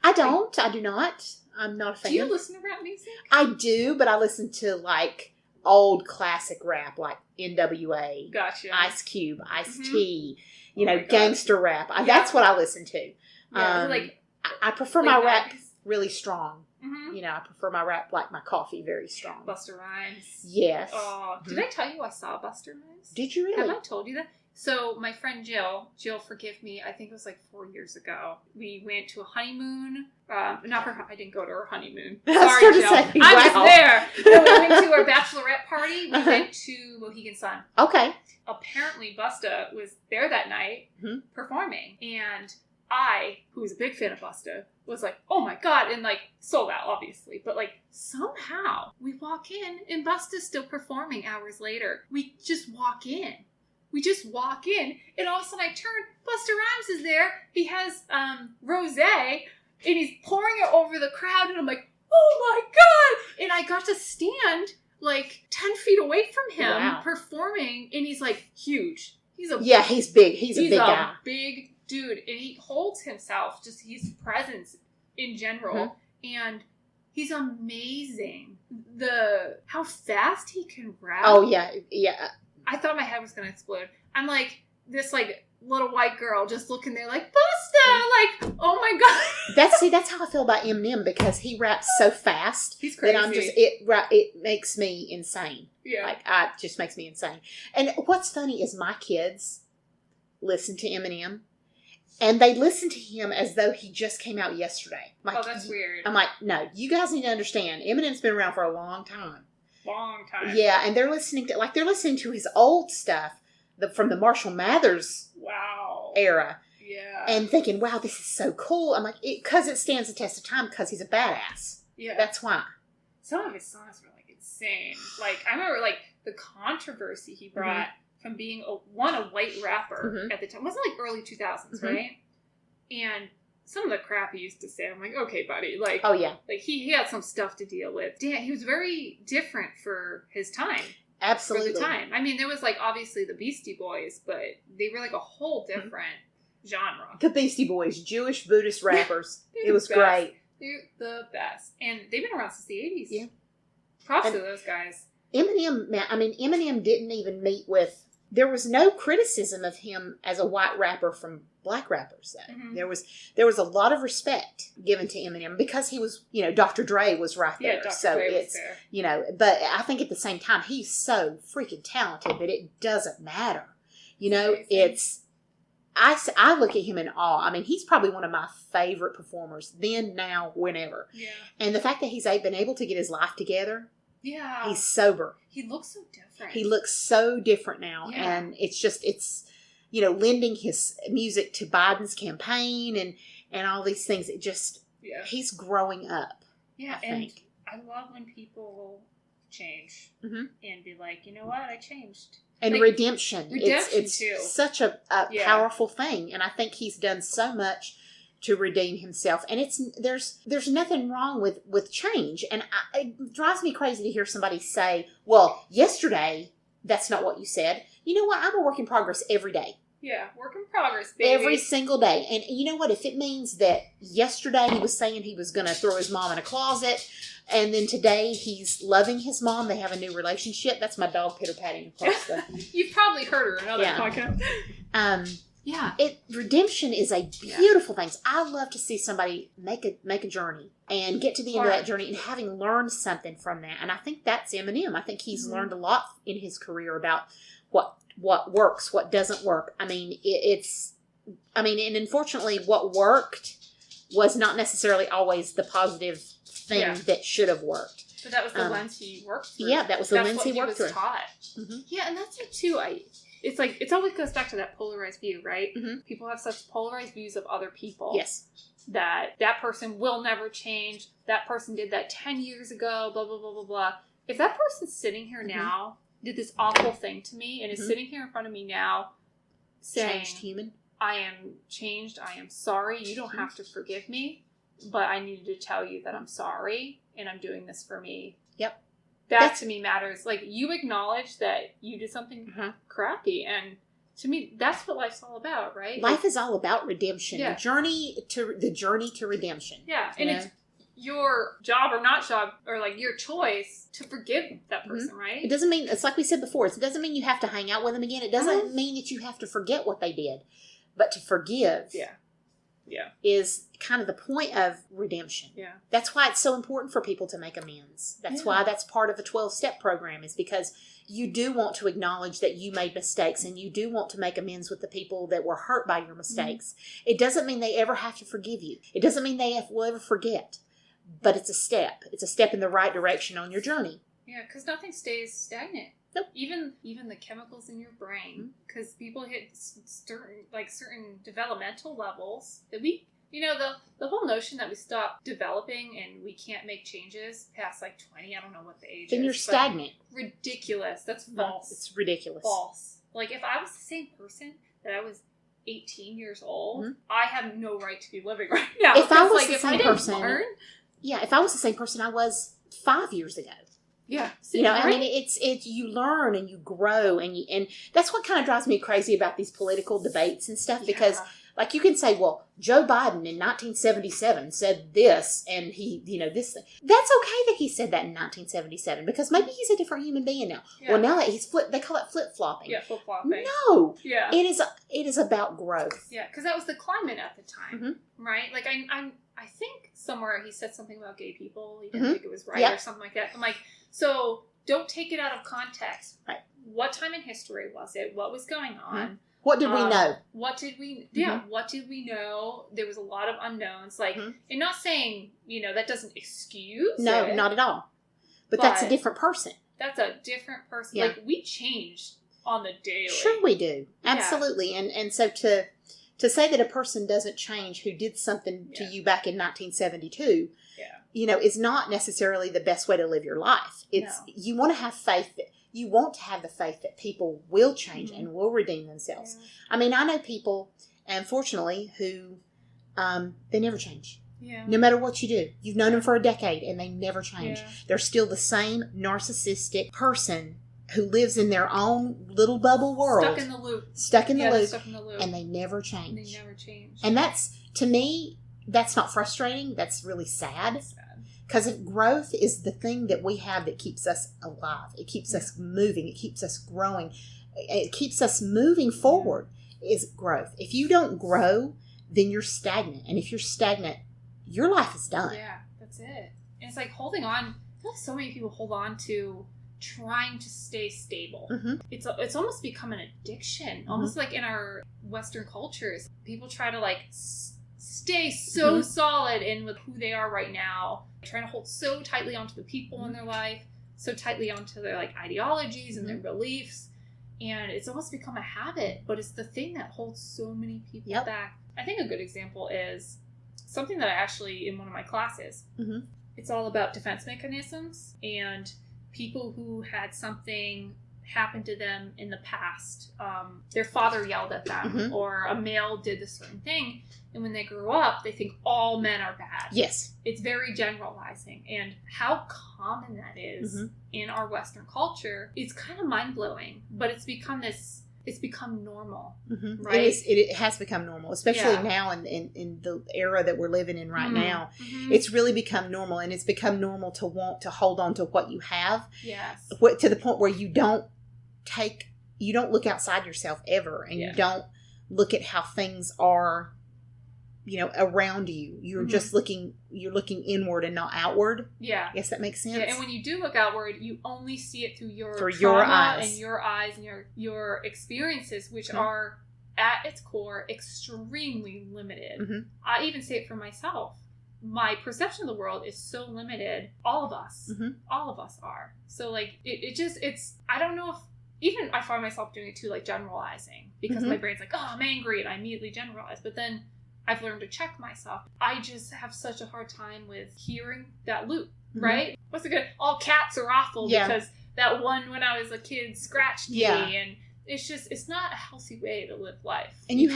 Speaker 2: I do not. I'm not a fan.
Speaker 3: Do you listen to rap music?
Speaker 2: I do, but I listen to like old classic rap like NWA.
Speaker 3: Gotcha.
Speaker 2: Ice Cube, Ice-T, gangster rap. That's what I listen to.
Speaker 3: Yeah,
Speaker 2: I prefer my rap really strong. Mm-hmm. I prefer my rap like my coffee very strong.
Speaker 3: Busta Rhymes.
Speaker 2: Yes.
Speaker 3: Oh, did I tell you I saw Busta Rhymes?
Speaker 2: Did you really?
Speaker 3: Have I told you that? So my friend Jill, forgive me, I think it was like 4 years ago. We went to a honeymoon. I didn't go to her honeymoon. Sorry, Jill. I was there. No, we went to our bachelorette party. We went to Mohegan Sun.
Speaker 2: Okay.
Speaker 3: Apparently Busta was there that night performing. And I, who was a big fan of Busta, was like, oh my God, and like sold out, obviously. But like somehow we walk in and Busta's still performing hours later. We just walk in. And all of a sudden I turn, Busta Rhymes is there. He has rosé, and he's pouring it over the crowd, and I'm like, oh my God! And I got to stand like 10 feet away from him performing, and he's like huge. He's
Speaker 2: big. He's a big guy.
Speaker 3: Big dude, and he holds himself, just his presence in general, and he's amazing. How fast he can rap.
Speaker 2: Oh yeah.
Speaker 3: I thought my head was gonna explode. I'm like this little white girl just looking there like Busta, like oh my God.
Speaker 2: That's how I feel about Eminem because he raps so fast.
Speaker 3: He's crazy.
Speaker 2: That it makes me insane.
Speaker 3: Yeah,
Speaker 2: it just makes me insane. And what's funny is my kids listen to Eminem. And they listen to him as though he just came out yesterday.
Speaker 3: Oh, that's weird.
Speaker 2: I'm like, no, you guys need to understand. Eminem's been around for a long time.
Speaker 3: Long time.
Speaker 2: Yeah, and they're listening to his old stuff from the Marshall Mathers era.
Speaker 3: Yeah.
Speaker 2: And thinking, wow, this is so cool. I'm like, because it stands the test of time because he's a badass.
Speaker 3: Yeah.
Speaker 2: That's why.
Speaker 3: Some of his songs were like insane. Like, I remember like the controversy he brought from being a white rapper at the time. It wasn't like early 2000s, right? And some of the crap he used to say, I'm like, okay, buddy. Like,
Speaker 2: oh yeah.
Speaker 3: Like he had some stuff to deal with. Damn, he was very different for his time.
Speaker 2: Absolutely.
Speaker 3: For the time. I mean, there was like obviously the Beastie Boys, but they were like a whole different genre.
Speaker 2: The Beastie Boys, Jewish Buddhist rappers. It was
Speaker 3: best.
Speaker 2: great.
Speaker 3: They're the best. And they've been around since the 80s.
Speaker 2: Yeah.
Speaker 3: Props to those guys.
Speaker 2: Eminem didn't even meet with... There was no criticism of him as a white rapper from black rappers, though.
Speaker 3: Mm-hmm.
Speaker 2: There was a lot of respect given to Eminem because he was, Dr. Dre was right there.
Speaker 3: Yeah, Dr.
Speaker 2: So
Speaker 3: Dre
Speaker 2: it's,
Speaker 3: was there.
Speaker 2: But I think at the same time, he's so freaking talented that it doesn't matter. It's... I look at him in awe. I mean, he's probably one of my favorite performers then, now, whenever.
Speaker 3: Yeah.
Speaker 2: And the fact that he's been able to get his life together...
Speaker 3: Yeah.
Speaker 2: He's sober.
Speaker 3: He looks so different.
Speaker 2: He looks so different now.
Speaker 3: Yeah.
Speaker 2: And it's lending his music to Biden's campaign and all these things. It just, he's growing up.
Speaker 3: Yeah.
Speaker 2: I
Speaker 3: and
Speaker 2: think.
Speaker 3: I love when people change
Speaker 2: Mm-hmm.
Speaker 3: and be like, you know what? I changed.
Speaker 2: And
Speaker 3: like,
Speaker 2: redemption. It's
Speaker 3: too.
Speaker 2: such a powerful thing. And I think he's done so much to redeem himself. And there's nothing wrong with change. And it drives me crazy to hear somebody say, well, yesterday, that's not what you said. You know what? I'm a work in progress every day.
Speaker 3: Yeah, work in progress, baby.
Speaker 2: Every single day. And you know what? If it means that yesterday he was saying he was going to throw his mom in a closet, and then today he's loving his mom, they have a new relationship. That's my dog pitter-patting across the...
Speaker 3: You've probably heard her in other podcasts. Yeah.
Speaker 2: Redemption is a beautiful thing. I love to see somebody make a journey and get to the end of that journey and having learned something from that. And I think that's Eminem. I think he's learned a lot in his career about what works, what doesn't work. I mean, and unfortunately what worked was not necessarily always the positive thing that should have worked.
Speaker 3: But that was the lens he worked through.
Speaker 2: Yeah, that was the lens he worked through.
Speaker 3: Taught. Mm-hmm. Yeah, and that's it too. It's like, it always goes back to that polarized view, right? Mm-hmm. People have such polarized views of other people.
Speaker 2: Yes.
Speaker 3: That person will never change. That person did that 10 years ago, blah, blah, blah, blah, blah. If that person's sitting here now, did this awful thing to me, and is sitting here in front of me now saying,
Speaker 2: changed human.
Speaker 3: I am changed, I am sorry, you don't have to forgive me, but I needed to tell you that I'm sorry, and I'm doing this for me.
Speaker 2: Yep.
Speaker 3: That to me matters. Like, you acknowledge that you did something crappy, and to me, that's what life's all about, right?
Speaker 2: Life is all about redemption.
Speaker 3: Yeah.
Speaker 2: The journey to redemption.
Speaker 3: Yeah, and it's your job or not job, or like your choice to forgive that person, right?
Speaker 2: It doesn't mean, it's like we said before, it doesn't mean you have to hang out with them again. It doesn't mean that you have to forget what they did. But to forgive is kind of the point of redemption. Yeah. That's why it's so important for people to make amends. That's why that's part of the 12-step program, is because you do want to acknowledge that you made mistakes, and you do want to make amends with the people that were hurt by your mistakes. It doesn't mean they ever have to forgive you. It doesn't mean they will ever forget. But it's a step. It's a step in the right direction on your journey. Yeah, because nothing stays stagnant. Nope. Even the chemicals in your brain, because people hit certain developmental levels that we, the whole notion that we stop developing and we can't make changes past like 20. I don't know what the age is. Then you're stagnant. Ridiculous. That's false. It's ridiculous. False. Like, if I was the same person that I was 18 years old, I have no right to be living right now. If I was the same person, if I was the same person I was 5 years ago. Yeah. I mean, it's you learn and you grow, and that's what kind of drives me crazy about these political debates and stuff, because like, you can say, well, Joe Biden in 1977 said this, and he, this thing. That's okay that he said that in 1977, because maybe he's a different human being now. Yeah. Well, now that he's they call it flip-flopping. Yeah, flip-flopping. No. Yeah. It is about growth. Yeah, because that was the climate at the time, right? Like, I think somewhere he said something about gay people. He didn't think it was right or something like that. I'm like, so don't take it out of context. Right. What time in history was it? What was going on? What did we know? What did we know? There was a lot of unknowns. Like, and not saying, that doesn't excuse it. No, not at all. But that's a different person. That's a different person. Yeah. Like, we changed on the daily. Sure we do. Absolutely. Yeah. And so to say that a person doesn't change who did something to you back in 1972, is not necessarily the best way to live your life. You want to have faith that you want to have the faith that people will change and will redeem themselves. Yeah. I mean, I know people, unfortunately, who they never change. Yeah. No matter what you do. You've known them for a decade and they never change. Yeah. They're still the same narcissistic person who lives in their own little bubble world.
Speaker 3: Stuck in the loop.
Speaker 2: Stuck in the loop.
Speaker 3: Stuck in the loop.
Speaker 2: And they never change.
Speaker 3: They never change.
Speaker 2: And that's, to me, that's not frustrating. That's really sad. Because growth is the thing that we have that keeps us alive. It keeps us moving. It keeps us growing. It keeps us moving forward is growth. If you don't grow, then you're stagnant. And if you're stagnant, your life is done.
Speaker 3: Yeah, that's it. And it's like holding on. I feel like so many people hold on to trying to stay stable.
Speaker 2: Mm-hmm.
Speaker 3: It's almost become an addiction. Almost like in our Western cultures, people try to like stay so solid in with who they are right now, trying to hold so tightly onto the people in their life, so tightly onto their like ideologies and their beliefs. And it's almost become a habit, but it's the thing that holds so many people back. I think a good example is something that I actually, in one of my classes, it's all about defense mechanisms and people who had something happen to them in the past. Their father yelled at them, or a male did this certain thing. And when they grow up, they think all men are bad. Yes. It's very generalizing. And how common that is in our Western culture, it's kind of mind-blowing. But it's become normal, right?
Speaker 2: It has become normal, especially now in the era that we're living in right now. It's really become normal, and it's become normal to want to hold on to what you have. Yes. To the point where you don't look outside yourself ever, and you don't look at how things are, around you. You're just looking inward and not outward. Yeah. I guess that makes sense.
Speaker 3: Yeah, and when you do look outward, you only see it through your eyes. And your eyes and your experiences, which are at its core extremely limited. I even say it for myself. My perception of the world is so limited. All of us are. So like it's I don't know if even I find myself doing it too, like generalizing, because my brain's like, oh, I'm angry, and I immediately generalize. But then I've learned to check myself. I just have such a hard time with hearing that loop, right? What's it good? All cats are awful because that one when I was a kid scratched me, and it's not a healthy way to live life.
Speaker 2: And you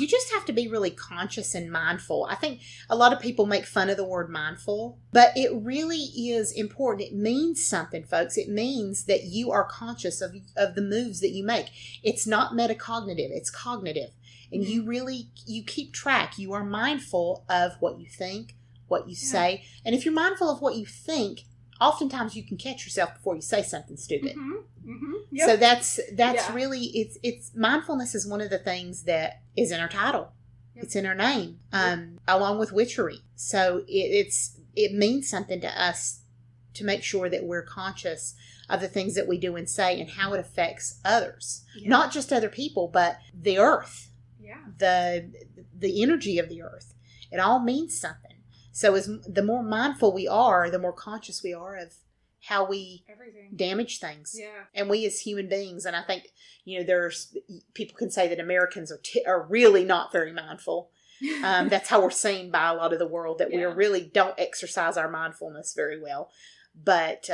Speaker 2: just have to be really conscious and mindful. I think a lot of people make fun of the word mindful, but it really is important. It means something, folks. It means that you are conscious of the moves that you make. It's not metacognitive, it's cognitive. And you keep track. You are mindful of what you think, what you say. And if you're mindful of what you think, oftentimes you can catch yourself before you say something stupid. Yep. So that's really, it's mindfulness is one of the things that is in our title. Yep. It's in our name, along with witchery. So it means something to us to make sure that we're conscious of the things that we do and say and how it affects others. Yeah. Not just other people, but the earth. The energy of the earth. It all means something. So the more mindful we are, the more conscious we are of how we damage things. Yeah. And we as human beings, and I think, there's people can say that Americans are really not very mindful. That's how we're seen by a lot of the world, that we really don't exercise our mindfulness very well. But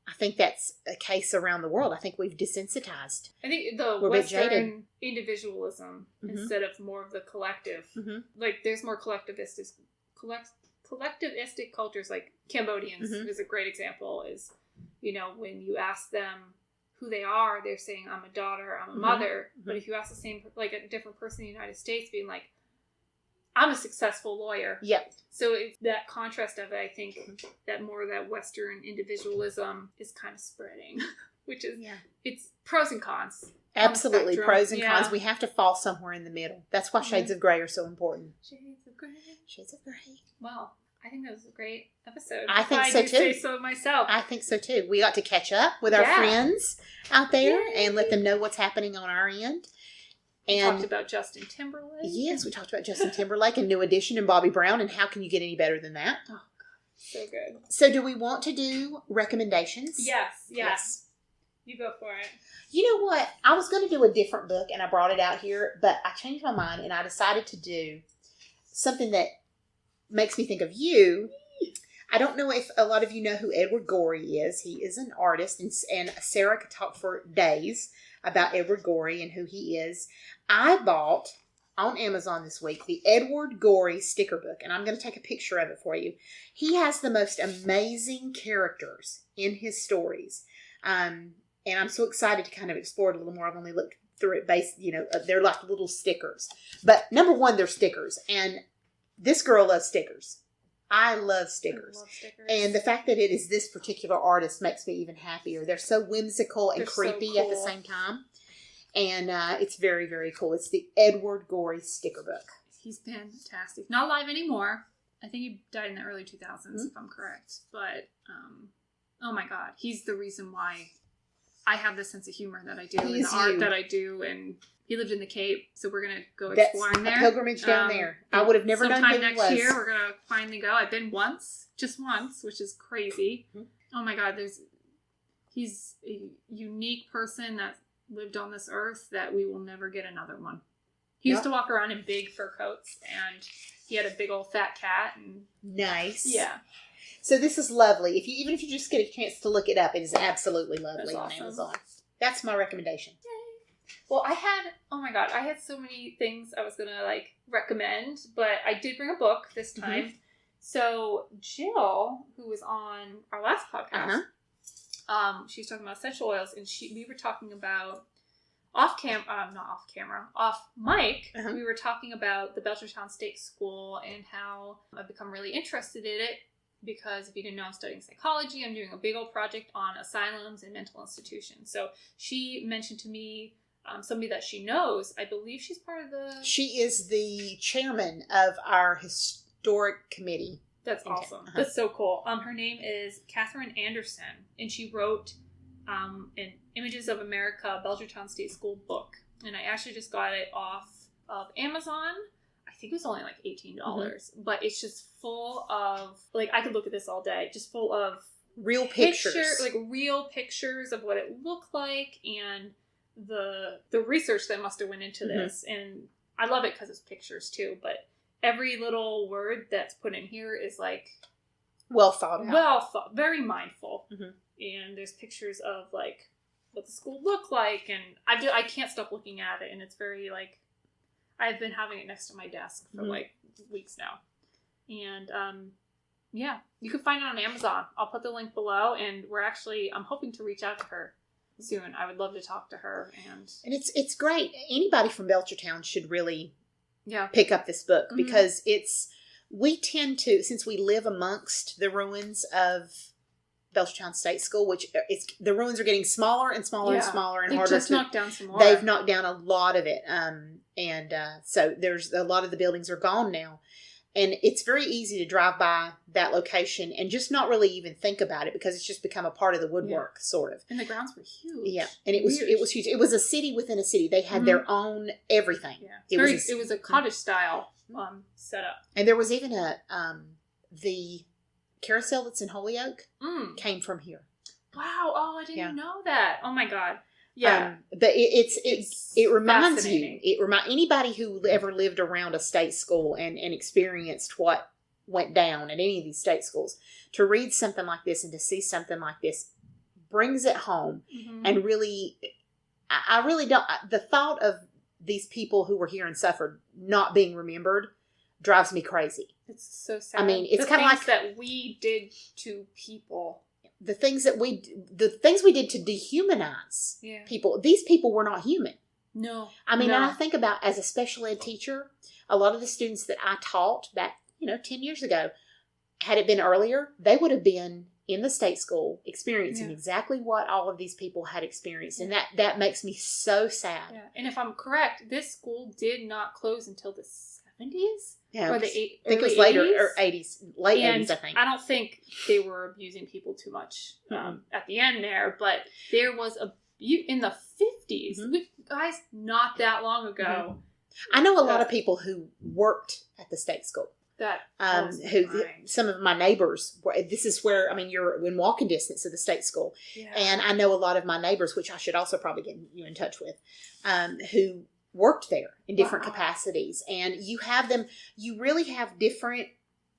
Speaker 2: I think that's a case around the world. I think we've desensitized.
Speaker 3: I think the Western individualism instead of more of the collective. Like there's more collectivistic cultures, like Cambodians is a great example. Is when you ask them who they are, they're saying I'm a daughter, I'm a mother. But if you ask the same, like a different person in the United States, being like, I'm a successful lawyer. Yep. So it's that contrast of it, I think, that more of that Western individualism is kind of spreading, which is, it's pros and cons.
Speaker 2: Absolutely, pros and cons. We have to fall somewhere in the middle. That's why Shades of Grey are so important.
Speaker 3: Shades of Grey.
Speaker 2: Shades of Grey.
Speaker 3: Well, I think that was a great episode.
Speaker 2: I think so too.
Speaker 3: Say so myself.
Speaker 2: I think so too. We got to catch up with our friends out there and let them know what's happening on our end.
Speaker 3: We talked about Justin Timberlake.
Speaker 2: Yes, we talked about Justin Timberlake and New Edition and Bobby Brown, and how can you get any better than that?
Speaker 3: Oh, God. So good.
Speaker 2: So do we want to do recommendations?
Speaker 3: Yes. You go for it.
Speaker 2: You know what? I was going to do a different book, and I brought it out here, but I changed my mind, and I decided to do something that makes me think of you. I don't know if a lot of you know who Edward Gorey is. He is an artist, and Sarah could talk for days about Edward Gorey and who he is. I bought on Amazon this week the Edward Gorey sticker book, and I'm going to take a picture of it for you. He has the most amazing characters in his stories. and I'm so excited to kind of explore it a little more. I've only looked through it they're like little stickers. But number one, they're stickers. And this girl loves stickers. I love stickers.
Speaker 3: I love stickers.
Speaker 2: And the fact that it is this particular artist makes me even happier. They're so whimsical and creepy at the same time. And it's very, very cool. It's the Edward Gorey sticker book.
Speaker 3: He's fantastic. Not alive anymore. I think he died in the early 2000s, if I'm correct. But, oh my God. He's the reason why I have the sense of humor that I do and the art that I do. And he lived in the Cape, so we're going to go exploring there.
Speaker 2: A pilgrimage down there. I would have never known who he was.
Speaker 3: Sometime next year, we're going to finally go. I've been just once, which is crazy. Mm-hmm. Oh my God, he's a unique person that lived on this earth that we will never get another one. He used to walk around in big fur coats, and he had a big old fat cat. And
Speaker 2: nice.
Speaker 3: Yeah.
Speaker 2: So this is lovely. Even if you just get a chance to look it up, it is absolutely lovely on Amazon. That's my recommendation.
Speaker 3: Yay. Well, I had so many things I was going to recommend, but I did bring a book this time. Mm-hmm. So Jill, who was on our last podcast, she was talking about essential oils, and we were talking about off mic, we were talking about the Belchertown State School and how I've become really interested in it because if you didn't know, I'm studying psychology. I'm doing a big old project on asylums and mental institutions. So she mentioned to me somebody that she knows. I believe she's part of
Speaker 2: She is the chairman of our historic committee.
Speaker 3: That's awesome. That's so cool. Her name is Katherine Anderson, and she wrote an Images of America Belchertown State School book. And I actually just got it off of Amazon. I think it was only $18, but it's just full of, I could look at this all day, just full of
Speaker 2: real pictures.
Speaker 3: Real pictures of what it looked like and the research that must have went into this. And I love it because it's pictures too, but every little word that's put in here is
Speaker 2: well thought out.
Speaker 3: Well thought, very mindful. Mm-hmm. And there's pictures of what the school looked like, and I can't stop looking at it, and it's very I've been having it next to my desk for weeks now. And yeah, you can find it on Amazon. I'll put the link below, and I'm hoping to reach out to her soon. I would love to talk to her, and
Speaker 2: it's great. Anybody from Belchertown should really pick up this book because we tend to, since we live amongst the ruins of Belchertown State School, which the ruins are getting smaller and smaller and smaller and harder.
Speaker 3: They've just knocked down some more.
Speaker 2: They've knocked down a lot of it. So there's a lot of the buildings are gone now. And it's very easy to drive by that location and just not really even think about it because it's just become a part of the woodwork, sort of.
Speaker 3: And the grounds were huge.
Speaker 2: Yeah, and it was huge. It was a city within a city. They had their own everything.
Speaker 3: Yeah, it was a cottage style setup.
Speaker 2: And there was even the carousel that's in Holyoke came from here.
Speaker 3: Wow! Oh, I didn't know that. Oh my God! Yeah,
Speaker 2: but it reminds you. Anybody who ever lived around a state school and experienced what went down at any of these state schools, to read something like this and to see something like this brings it home. And really, I really don't. The thought of these people who were here and suffered not being remembered drives me crazy.
Speaker 3: It's so sad.
Speaker 2: I mean, it's kind of like
Speaker 3: that we did to people.
Speaker 2: The things we did to dehumanize people. These people were not human.
Speaker 3: No.
Speaker 2: I mean, and I think about as a special ed teacher, a lot of the students that I taught back, 10 years ago, had it been earlier, they would have been in the state school experiencing exactly what all of these people had experienced. And that makes me so sad.
Speaker 3: Yeah. And if I'm correct, this school did not close until the 70s?
Speaker 2: Yeah,
Speaker 3: or
Speaker 2: I think it was later, or 80s, late 80s, I think.
Speaker 3: I don't think they were abusing people too much at the end there, but there was in the 50s, guys, not that long ago.
Speaker 2: I know a lot of people who worked at the state school. Some of my neighbors, this is where, you're in walking distance of the state school. Yeah. And I know a lot of my neighbors, which I should also probably get you in touch with, who worked there in different capacities. And you really have different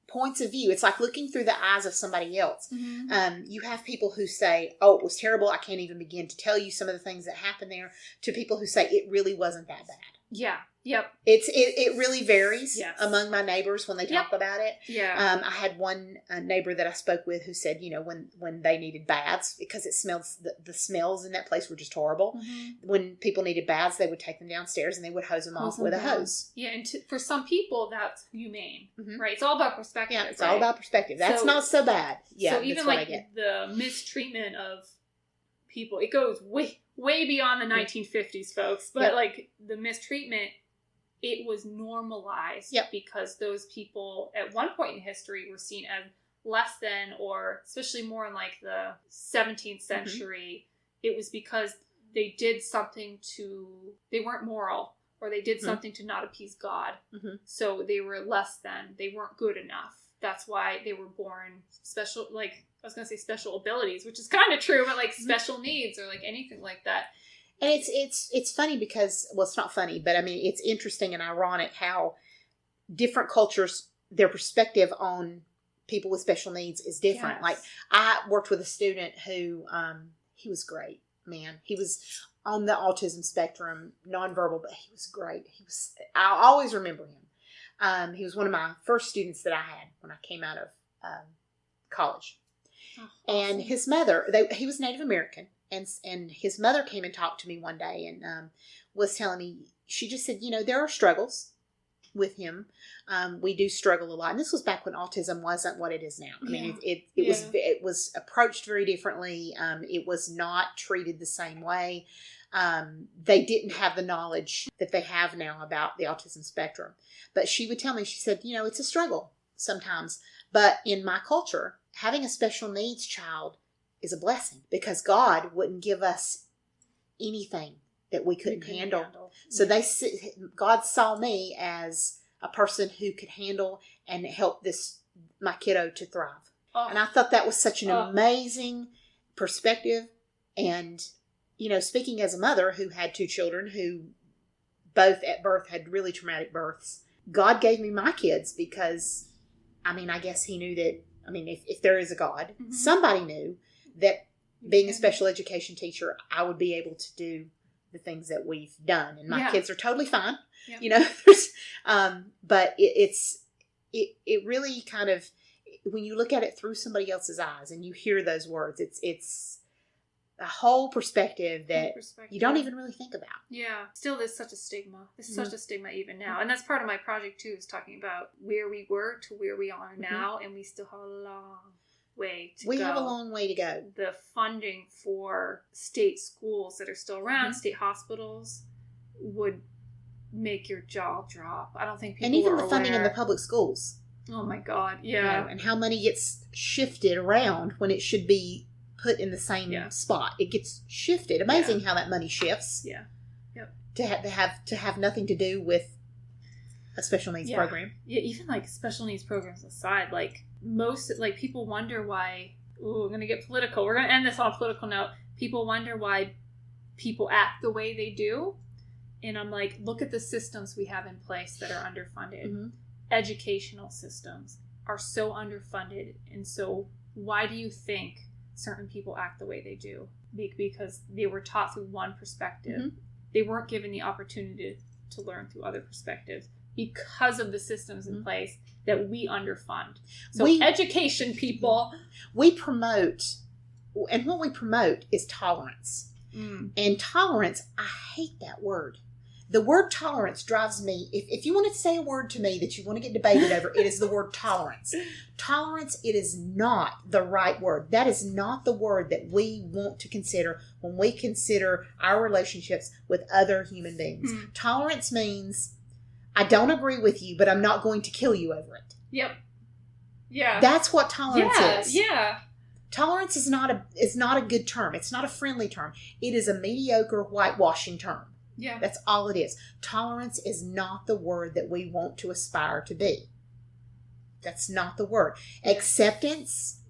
Speaker 2: points of view. It's like looking through the eyes of somebody else. You have people who say, oh, it was terrible. I can't even begin to tell you some of the things that happened there, to people who say it really wasn't that bad.
Speaker 3: Yeah. Yep.
Speaker 2: It really varies
Speaker 3: Yes.
Speaker 2: among my neighbors when they talk about it.
Speaker 3: Yeah.
Speaker 2: I had one neighbor that I spoke with who said, when they needed baths, because it smells, the smells in that place were just horrible.
Speaker 3: Mm-hmm.
Speaker 2: When people needed baths, they would take them downstairs and they would hose them off with a hose.
Speaker 3: Yeah, and for some people, that's humane,
Speaker 2: Mm-hmm.
Speaker 3: right? It's all about perspective.
Speaker 2: Yeah, it's all about perspective. That's not so bad. Yeah,
Speaker 3: so even like the mistreatment of people, it goes way beyond the 1950s, folks. But like the mistreatment, it was normalized because those people at one point in history were seen as less than, or especially more in like the 17th century, it was because they did something they weren't moral, or they did something to not appease God. Mm-hmm. So they were less than, they weren't good enough. That's why they were born special, like I was going to say special abilities, which is kind of true, but like special needs or like anything like that.
Speaker 2: And it's funny because, well, it's not funny, but I mean, it's interesting and ironic how different cultures, their perspective on people with special needs is different. Yes. Like I worked with a student who, he was great, man. He was on the autism spectrum, nonverbal, but he was great. I'll always remember him. He was one of my first students that I had when I came out of college. Oh, awesome. And his mother, he was Native American. And his mother came and talked to me one day and was telling me, she just said, there are struggles with him. We do struggle a lot. And this was back when autism wasn't what it is now. I mean, it was approached very differently. It was not treated the same way. They didn't have the knowledge that they have now about the autism spectrum. But she would tell me, she said, it's a struggle sometimes. But in my culture, having a special needs child is a blessing, because God wouldn't give us anything that we couldn't handle. So God saw me as a person who could handle and help my kiddo to thrive. Oh. And I thought that was such an amazing perspective. And, speaking as a mother who had 2 children who both at birth had really traumatic births, God gave me my kids because, I guess he knew that, if there is a God, somebody knew that being a special education teacher, I would be able to do the things that we've done. And my kids are totally fine, but it really kind of, when you look at it through somebody else's eyes and you hear those words, it's a whole perspective that you don't even really think about.
Speaker 3: Yeah. Still, there's such a stigma. There's such a stigma even now. And that's part of my project too, is talking about where we were to where we are now. And we still have a long way to go.
Speaker 2: We have a long way to go.
Speaker 3: The funding for state schools that are still around, state hospitals, would make your jaw drop. I don't think people
Speaker 2: and even
Speaker 3: are
Speaker 2: the funding
Speaker 3: aware.
Speaker 2: In the public schools.
Speaker 3: Oh my God, yeah.
Speaker 2: And how money gets shifted around when it should be put in the same spot. It gets shifted. Amazing how that money shifts.
Speaker 3: Yeah. Yep.
Speaker 2: To have nothing to do with a special needs program.
Speaker 3: Yeah, even like special needs programs aside, like most, like people wonder why, we're going to get political. We're going to end this on a political note. People wonder why people act the way they do. And I'm like, look at the systems we have in place that are underfunded. Mm-hmm. Educational systems are so underfunded. And so why do you think certain people act the way they do? Because they were taught through one perspective. Mm-hmm. They weren't given the opportunity to learn through other perspectives because of the systems in place that we underfund. So education, people.
Speaker 2: We promote, and what we promote is tolerance. And tolerance, I hate that word. The word tolerance drives me. If you want to say a word to me that you want to get debated over, it is the word tolerance. Tolerance, it is not the right word. That is not the word that we want to consider when we consider our relationships with other human beings. Tolerance means, I don't agree with you, but I'm not going to kill you over it.
Speaker 3: Yep. Yeah.
Speaker 2: That's what tolerance is.
Speaker 3: Yeah.
Speaker 2: Tolerance is not a good term. It's not a friendly term. It is a mediocre whitewashing term.
Speaker 3: Yeah.
Speaker 2: That's all it is. Tolerance is not the word that we want to aspire to be. That's not the word. Yeah. Acceptance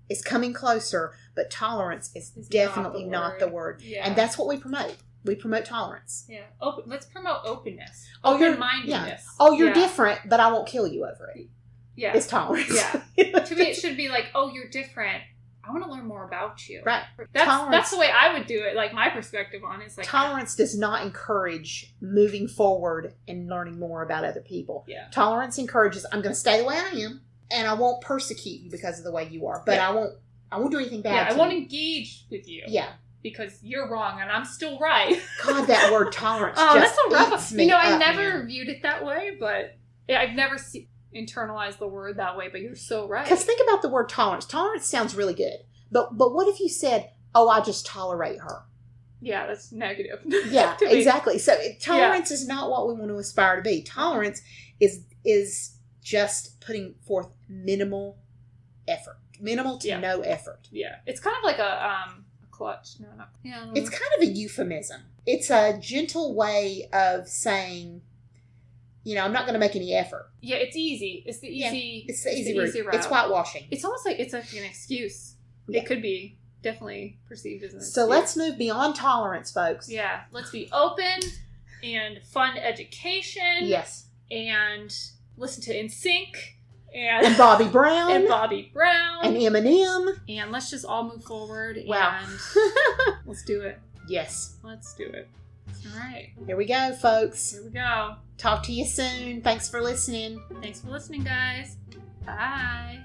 Speaker 2: is coming closer, but tolerance is definitely not the word. Yeah. And that's what we promote. We promote tolerance.
Speaker 3: Yeah. Let's promote openness. Open-mindedness.
Speaker 2: Yeah. Oh, you're different, but I won't kill you over it.
Speaker 3: Yeah.
Speaker 2: It's tolerance.
Speaker 3: Yeah. To me, it should be like, oh, you're different. I want to learn more about you.
Speaker 2: Right.
Speaker 3: That's the way I would do it. Like, my perspective on it is like,
Speaker 2: tolerance does not encourage moving forward and learning more about other people.
Speaker 3: Yeah.
Speaker 2: Tolerance encourages, I'm going to stay the way I am, and I won't persecute you because of the way you are, but I won't do anything bad to you.
Speaker 3: I won't engage with you.
Speaker 2: Yeah.
Speaker 3: Because you're wrong and I'm still right.
Speaker 2: God, that word tolerance
Speaker 3: that's so rough.
Speaker 2: eats me
Speaker 3: I
Speaker 2: up,
Speaker 3: never
Speaker 2: man.
Speaker 3: viewed it that way, but I've never internalized the word that way, but you're so right.
Speaker 2: Because think about the word tolerance. Tolerance sounds really good. But what if you said, oh, I just tolerate her?
Speaker 3: Yeah, that's negative.
Speaker 2: Yeah, exactly. So tolerance is not what we want to aspire to be. Tolerance is just putting forth minimal effort. Minimal to no effort.
Speaker 3: Yeah. It's kind of like a clutch. No, not. Yeah.
Speaker 2: It's kind of a euphemism. It's a gentle way of saying, I'm not going to make any effort.
Speaker 3: Yeah, it's easy. It's the easy.
Speaker 2: It's the easy route. It's whitewashing.
Speaker 3: It's almost like it's like an excuse. Yeah. It could be definitely perceived as an excuse.
Speaker 2: So let's move beyond tolerance, folks.
Speaker 3: Yeah, let's be open and fund education.
Speaker 2: Yes.
Speaker 3: And listen to NSYNC.
Speaker 2: And Bobby Brown.
Speaker 3: And Bobby Brown.
Speaker 2: And Eminem.
Speaker 3: And let's just all move forward.
Speaker 2: Wow.
Speaker 3: And let's do it.
Speaker 2: Yes.
Speaker 3: Let's do it. All right.
Speaker 2: Here we go, folks.
Speaker 3: Here we go.
Speaker 2: Talk to you soon. Thanks for listening.
Speaker 3: Thanks for listening, guys. Bye.